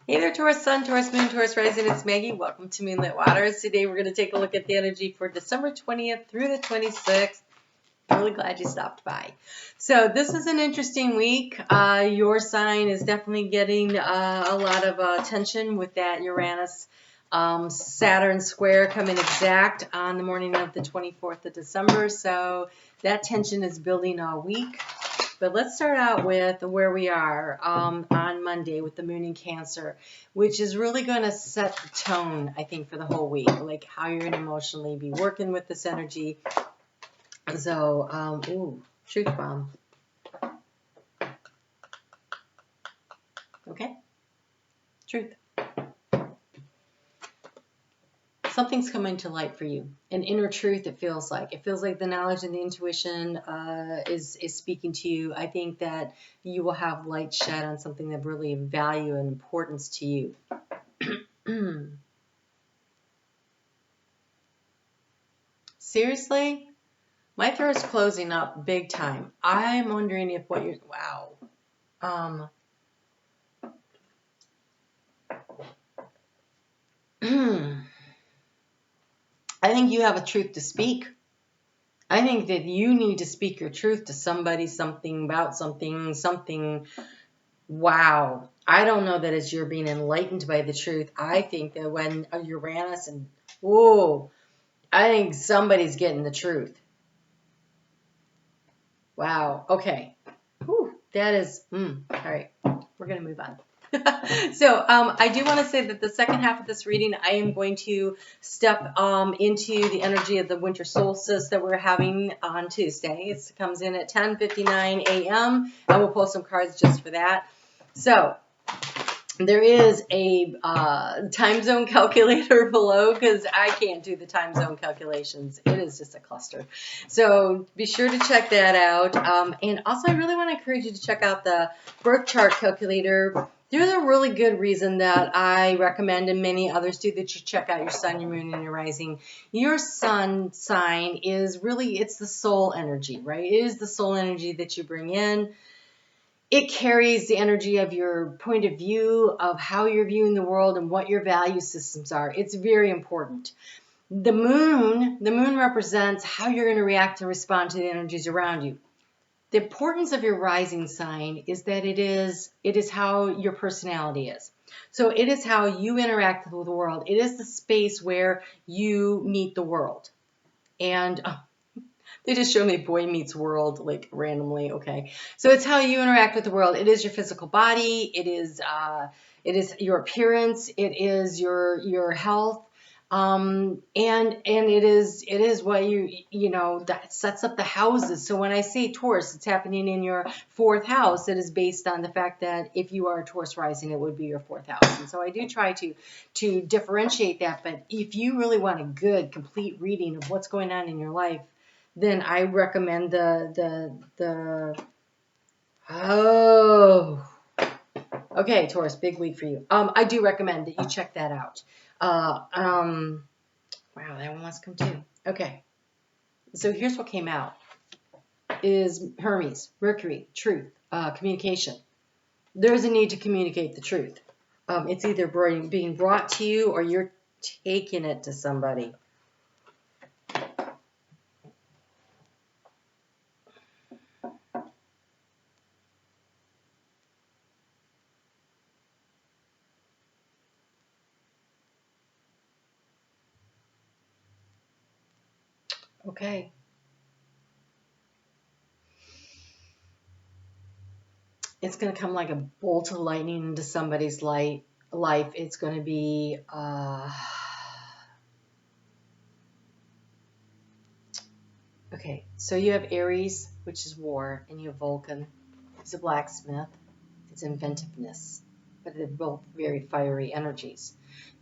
Hey there, Taurus Sun, Taurus Moon, Taurus Rising. It's Maggie. Welcome to Moonlit Waters. Today we're going to take a look at the energy for December 20th through the 26th. I'm really glad you stopped by. So this is an interesting week. Your sign is definitely getting a lot of attention with that Uranus Saturn square coming exact on the morning of the 24th of December. So that tension is building all week. But let's start out with where we are on Monday with the moon in Cancer, which is really going to set the tone, I think, for the whole week, like how you're going to emotionally be working with this energy. So, ooh, truth bomb. Okay, truth. Something's coming to light for you. An inner truth, it feels like. It feels like the knowledge and the intuition is speaking to you. I think that you will have light shed on something that really of value and importance to you. Seriously? My throat's closing up big time. I'm wondering if what you're... Wow. I think you have a truth to speak. I think that you need to speak your truth to somebody, something about something. Wow. I don't know that as you're being enlightened by the truth. I think that when Uranus and, whoa, I think somebody's getting the truth. Wow. Okay. Whew, that is, all right. We're going to move on. So I do want to say that the second half of this reading, I am going to step into the energy of the winter solstice that we're having on Tuesday. It comes in at 10:59 a.m. I will post some cards just for that. So there is a time zone calculator below because I can't do the time zone calculations. It is just a cluster. So be sure to check that out. And also, I really want to encourage you to check out the birth chart calculator. There's a really good reason that I recommend, and many others do, that you check out your sun, your moon, and your rising. Your sun sign is really, it's the soul energy, right? It is the soul energy that you bring in. It carries the energy of your point of view, of how you're viewing the world and what your value systems are. It's very important. The moon represents how you're going to react and respond to the energies around you. The importance of your rising sign is that it is how your personality is. So it is how you interact with the world. It is the space where you meet the world. And they just show me Boy Meets World, like randomly. Okay, so it's how you interact with the world. It is your physical body. It is your appearance. It is your health. And it is what you know that sets up the houses. So when I say Taurus, it's happening in your fourth house. It is based on the fact that if you are a Taurus rising, it would be your fourth house. And so I do try to differentiate that. But if you really want a good, complete reading of what's going on in your life, then I recommend okay, Taurus, big week for you. I do recommend that you check that out. Wow, that one must come too. Okay, so here's what came out: is Hermes, Mercury, truth, communication. There's a need to communicate the truth. It's either being brought to you or you're taking it to somebody. Okay. It's going to come like a bolt of lightning into somebody's life. It's going to be okay. So you have Aries, which is war, and you have Vulcan, who's a blacksmith. It's inventiveness, but they're both very fiery energies.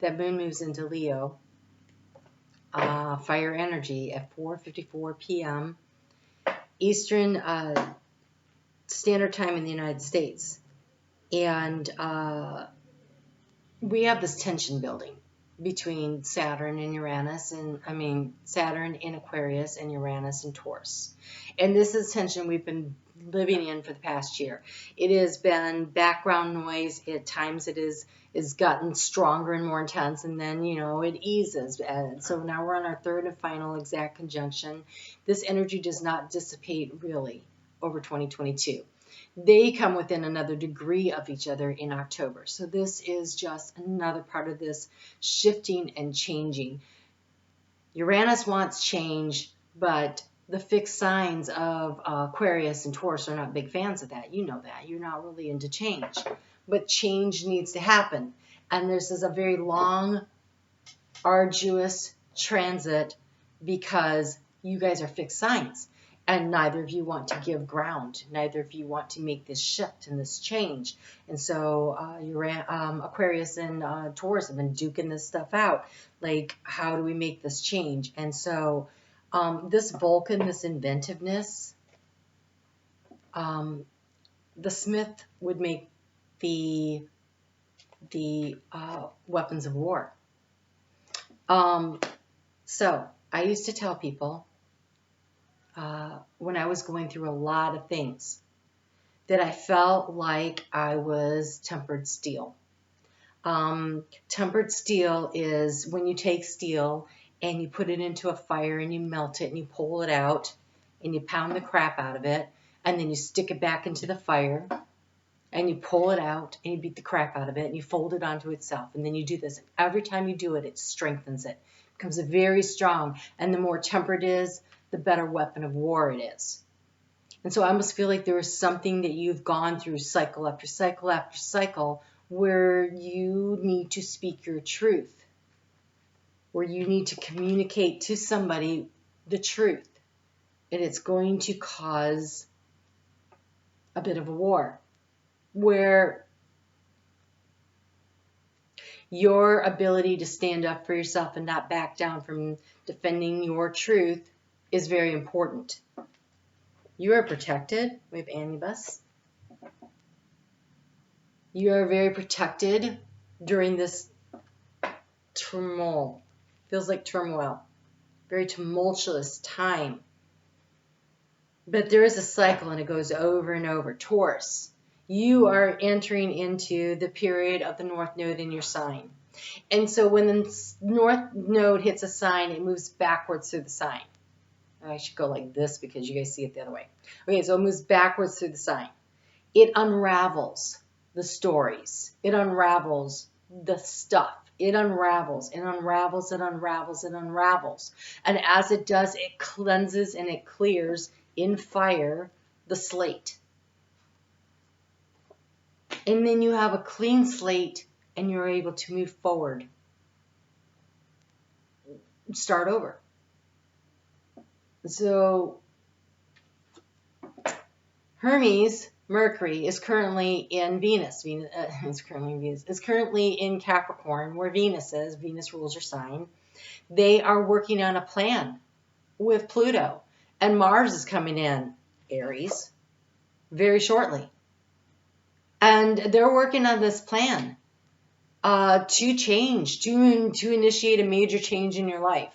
That moon moves into Leo, fire energy at 4:54 p.m. Eastern Standard Time in the United States, and we have this tension building between Saturn and Uranus, and Saturn in Aquarius and Uranus in Taurus. And this is tension we've been living in for the past year. It has been background noise. At times it is gotten stronger and more intense, and then, you know, it eases. And so now we're on our third and final exact conjunction. This energy does not dissipate really over 2022. They come within another degree of each other in October. So this is just another part of this shifting and changing. Uranus wants change, but the fixed signs of Aquarius and Taurus are not big fans of that. You know that. You're not really into change. But change needs to happen. And this is a very long, arduous transit because you guys are fixed signs. And neither of you want to give ground. Neither of you want to make this shift and this change. And so Aquarius and Taurus have been duking this stuff out. Like, how do we make this change? And so this Vulcan, this inventiveness, the smith would make the weapons of war. So I used to tell people, when I was going through a lot of things, that I felt like I was tempered steel. Tempered steel is when you take steel and you put it into a fire and you melt it and you pull it out and you pound the crap out of it, and then you stick it back into the fire and you pull it out and you beat the crap out of it and you fold it onto itself, and then you do this. Every time you do it, it strengthens it. It becomes very strong, and the more tempered it is, the better weapon of war it is. And so I almost feel like there is something that you've gone through cycle after cycle after cycle where you need to speak your truth, where you need to communicate to somebody the truth. And it's going to cause a bit of a war where your ability to stand up for yourself and not back down from defending your truth is very important. You are protected. We have Anubis. You are very protected during this turmoil. Feels like turmoil. Very tumultuous time. But there is a cycle and it goes over and over. Taurus, you are entering into the period of the North Node in your sign. And so when the North Node hits a sign, it moves backwards through the sign. I should go like this because you guys see it the other way. Okay, so it moves backwards through the sign. It unravels the stories. It unravels the stuff. It unravels, it unravels, it unravels, it unravels. And as it does, it cleanses and it clears in fire the slate. And then you have a clean slate and you're able to move forward. Start over. So Hermes, Mercury, is currently in Venus. It's currently in Capricorn, where Venus is. Venus rules your sign. They are working on a plan with Pluto. And Mars is coming in Aries very shortly. And they're working on this plan to change, to initiate a major change in your life.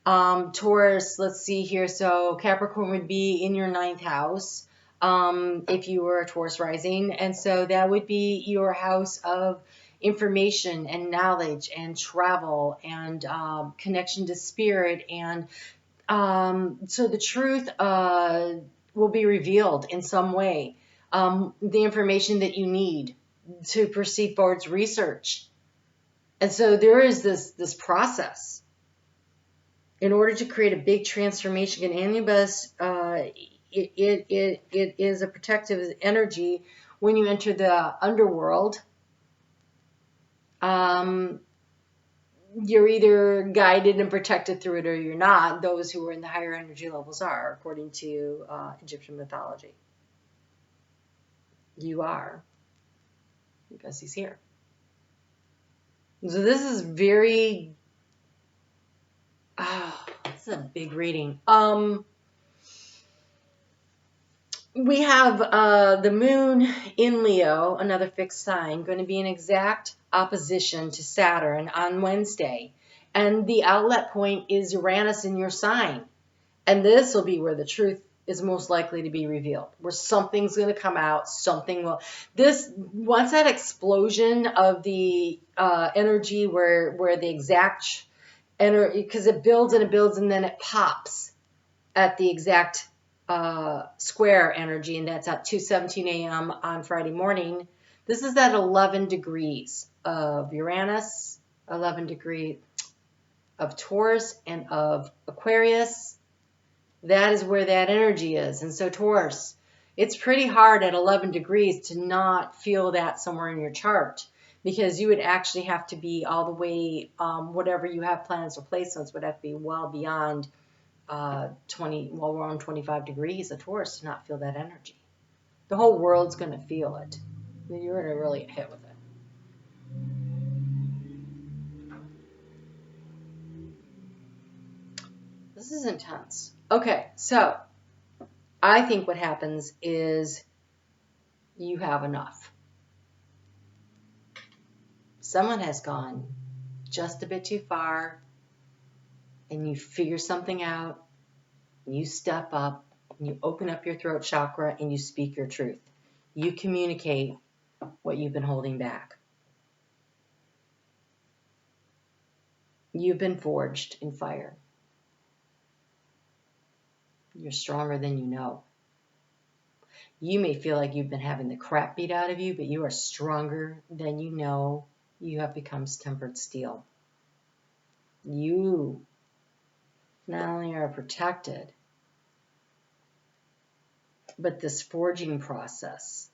Taurus, let's see here. So Capricorn would be in your 9th house if you were a Taurus rising. And so that would be your house of information and knowledge and travel and connection to spirit. And so the truth will be revealed in some way. The information that you need to proceed forward research. And so there is this process. In order to create a big transformation in Anubis, it is a protective energy. When you enter the underworld, you're either guided and protected through it or you're not. Those who are in the higher energy levels are, according to Egyptian mythology. You are, because he's here. So this is very... this is a big reading. We have the moon in Leo, another fixed sign, going to be in exact opposition to Saturn on Wednesday. And the outlet point is Uranus in your sign. And this will be where the truth is most likely to be revealed, where something's going to come out, something will, once that explosion of the energy where the exact energy, because it builds and it builds and then it pops at the exact square energy, and that's at 2:17 a.m. on Friday morning. This is at 11 degrees of Uranus, 11 degree of Taurus, and of Aquarius. That is where that energy is. And so Taurus, it's pretty hard at 11 degrees to not feel that somewhere in your chart, because you would actually have to be all the way, whatever you have planets or placements would have to be well beyond around 25 degrees of Taurus to not feel that energy. The whole world's going to feel it. You're going to really hit with it. This is intense. Okay, so I think what happens is you have enough. Someone has gone just a bit too far, and you figure something out, and you step up, and you open up your throat chakra, and you speak your truth. You communicate what you've been holding back. You've been forged in fire. You're stronger than you know. You may feel like you've been having the crap beat out of you, but you are stronger than you know. You have become tempered steel. You not only are protected, but this forging process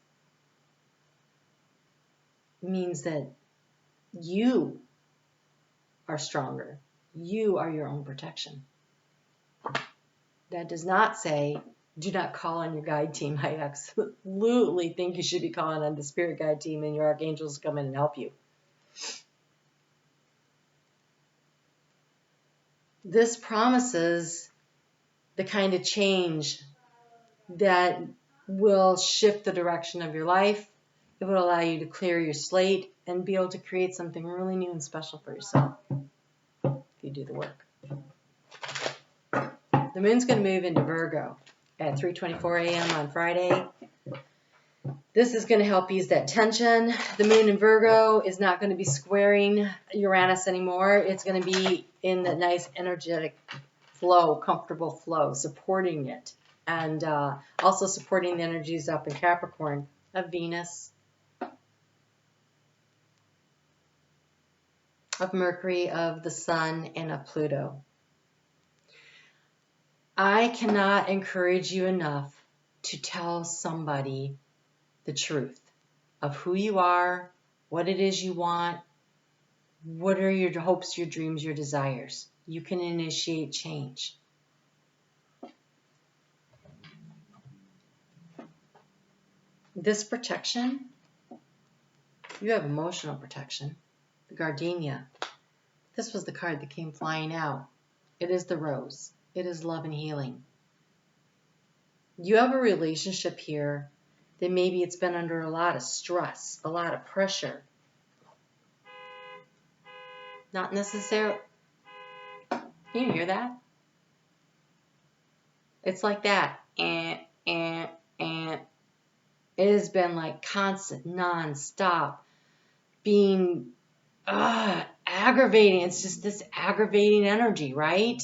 means that you are stronger. You are your own protection. That does not say, do not call on your guide team. I absolutely think you should be calling on the spirit guide team and your archangels to come in and help you. This promises the kind of change that will shift the direction of your life. It will allow you to clear your slate and be able to create something really new and special for yourself if you do the work. The moon's going to move into Virgo at 3:24 a.m. on Friday. This is going to help ease that tension. The moon in Virgo is not going to be squaring Uranus anymore. It's going to be in the nice energetic flow, comfortable flow, supporting it. And also supporting the energies up in Capricorn of Venus, of Mercury, of the Sun, and of Pluto. I cannot encourage you enough to tell somebody the truth of who you are, what it is you want, what are your hopes, your dreams, your desires. You can initiate change. This protection, you have emotional protection. The gardenia. This was the card that came flying out. It is the rose. It is love and healing. You have a relationship here that maybe it's been under a lot of stress, a lot of pressure. Not necessarily. Can you hear that? It's like that. And it has been like constant, non-stop, being aggravating. It's just this aggravating energy, right?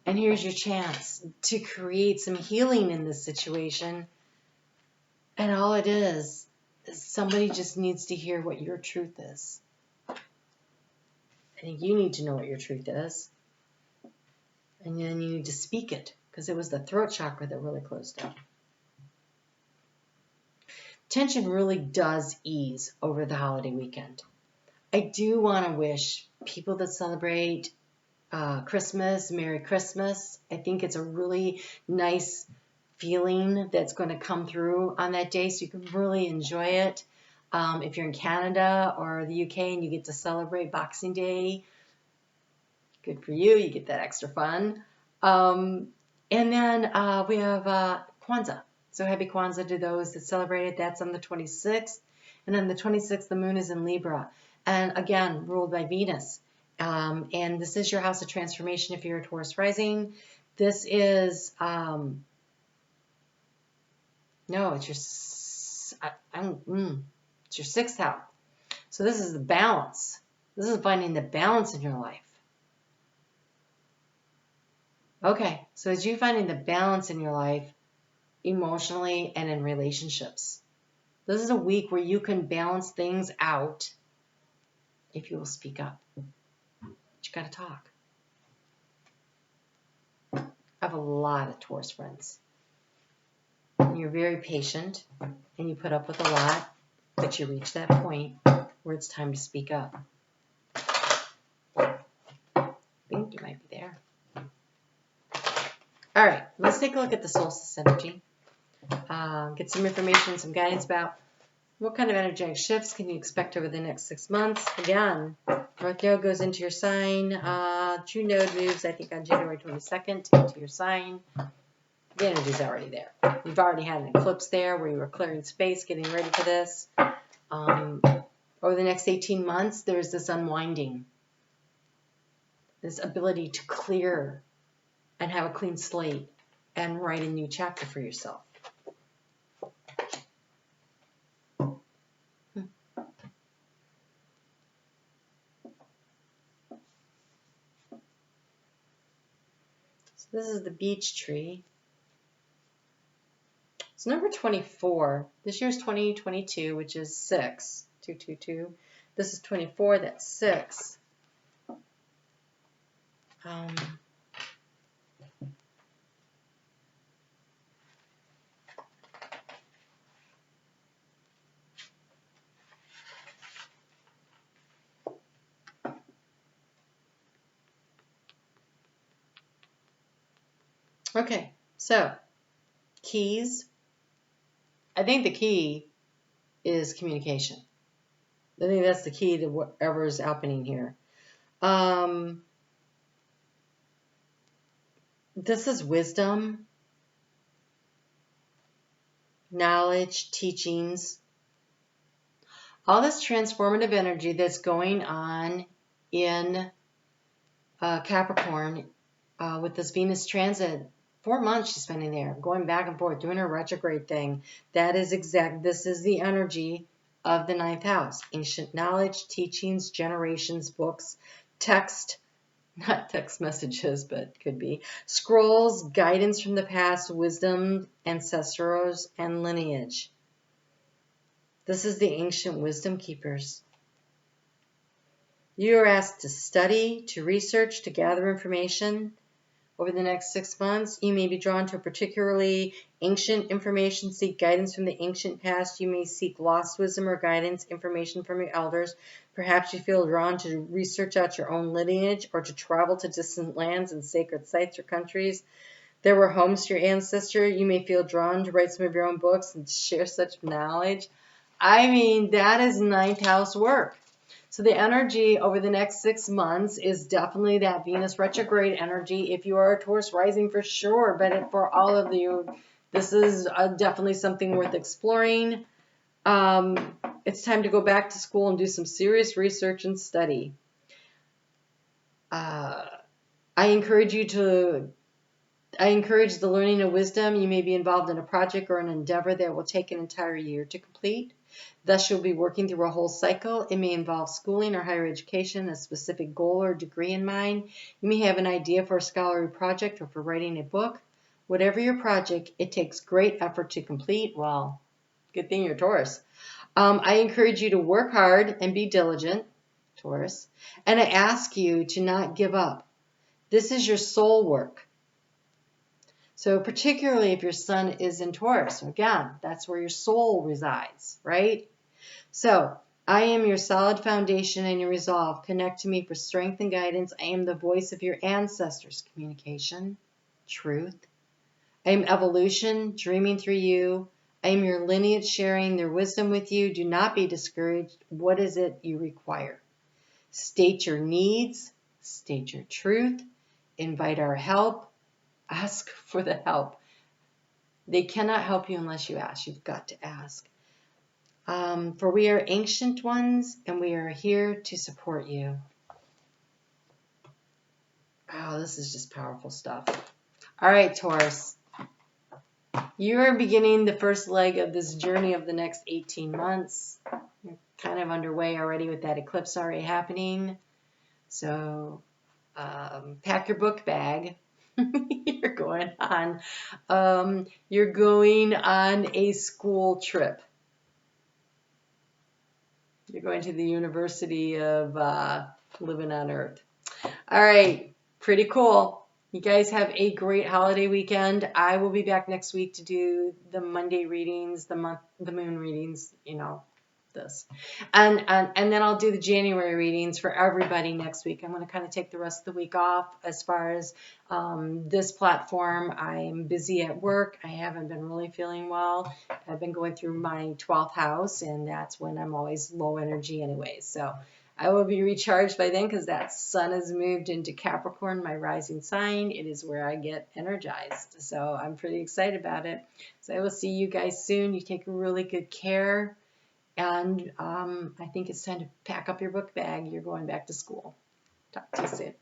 And here's your chance to create some healing in this situation. And all it is somebody just needs to hear what your truth is. I think you need to know what your truth is. And then you need to speak it, because it was the throat chakra that really closed up. Tension really does ease over the holiday weekend. I do want to wish people that celebrate Christmas, Merry Christmas. I think it's a really nice feeling that's going to come through on that day, so you can really enjoy it. If you're in Canada or the UK and you get to celebrate Boxing Day, good for you. You get that extra fun. And then we have Kwanzaa. So happy Kwanzaa to those that celebrate it. That's on the 26th. And on the 26th, the moon is in Libra. And again, ruled by Venus. And this is your house of transformation if you're a Taurus rising. This is No, it's your, it's your 6th house. So this is the balance. This is finding the balance in your life. Okay, so as you finding the balance in your life, emotionally and in relationships, this is a week where you can balance things out if you will speak up. But you got to talk. I have a lot of Taurus friends. And you're very patient and you put up with a lot, but you reach that point where it's time to speak up. I think you might be there. All right, let's take a look at the solstice energy. Get some information, some guidance about what kind of energetic shifts can you expect over the next 6 months. Again, North Node goes into your sign. True Node moves, I think, on January 22nd into your sign. The energy's already there. You've already had an eclipse there where you were clearing space, getting ready for this. Over the next 18 months, there's this unwinding, this ability to clear and have a clean slate and write a new chapter for yourself. So this is the beech tree. It's number 24. This year's 2022, which is 6. 222. This is 24. That's 6. Okay, so keys. I think the key is communication. I think that's the key to whatever is happening here. This is wisdom, knowledge, teachings, all this transformative energy that's going on in Capricorn with this Venus transit. 4 months she's spending there, going back and forth, doing her retrograde thing. That is this is the energy of the 9th house. Ancient knowledge, teachings, generations, books, text, not text messages, but could be. Scrolls, guidance from the past, wisdom, ancestrals, and lineage. This is the ancient wisdom keepers. You are asked to study, to research, to gather information. Over the next 6 months, you may be drawn to a particularly ancient information, seek guidance from the ancient past. You may seek lost wisdom or guidance, information from your elders. Perhaps you feel drawn to research out your own lineage or to travel to distant lands and sacred sites or countries that were homes to your ancestor. You may feel drawn to write some of your own books and share such knowledge. I mean, that is 9th house work. So the energy over the next 6 months is definitely that Venus retrograde energy. If you are a Taurus rising, for sure, but for all of you, this is definitely something worth exploring. It's time to go back to school and do some serious research and study. I encourage the learning of wisdom. You may be involved in a project or an endeavor that will take an entire year to complete. Thus, you'll be working through a whole cycle. It may involve schooling or higher education, a specific goal or degree in mind. You may have an idea for a scholarly project or for writing a book. Whatever your project, it takes great effort to complete. Well, good thing you're Taurus. I encourage you to work hard and be diligent, Taurus. And I ask you to not give up. This is your soul work. So particularly if your sun is in Taurus, again, that's where your soul resides, right? So I am your solid foundation and your resolve. Connect to me for strength and guidance. I am the voice of your ancestors' communication, truth. I am evolution, dreaming through you. I am your lineage sharing their wisdom with you. Do not be discouraged. What is it you require? State your needs, state your truth, invite our help. Ask for the help. They cannot help you unless you ask. You've got to ask. For we are ancient ones, and we are here to support you. Wow, this is just powerful stuff. All right, Taurus. You are beginning the first leg of this journey of the next 18 months. You're kind of underway already with that eclipse already happening. So pack your book bag. You're going on a school trip. You're going to the University of Living on Earth. All right, pretty cool. You guys have a great holiday weekend. I will be back next week to do the Monday readings, the moon readings, this. And then I'll do the January readings for everybody next week. I'm going to kind of take the rest of the week off as far as this platform. I'm busy at work. I haven't been really feeling well. I've been going through my 12th house, and that's when I'm always low energy anyway. So I will be recharged by then because that sun has moved into Capricorn, my rising sign. It is where I get energized. So I'm pretty excited about it. So I will see you guys soon. You take really good care. And I think it's time to pack up your book bag. You're going back to school. Talk to you soon.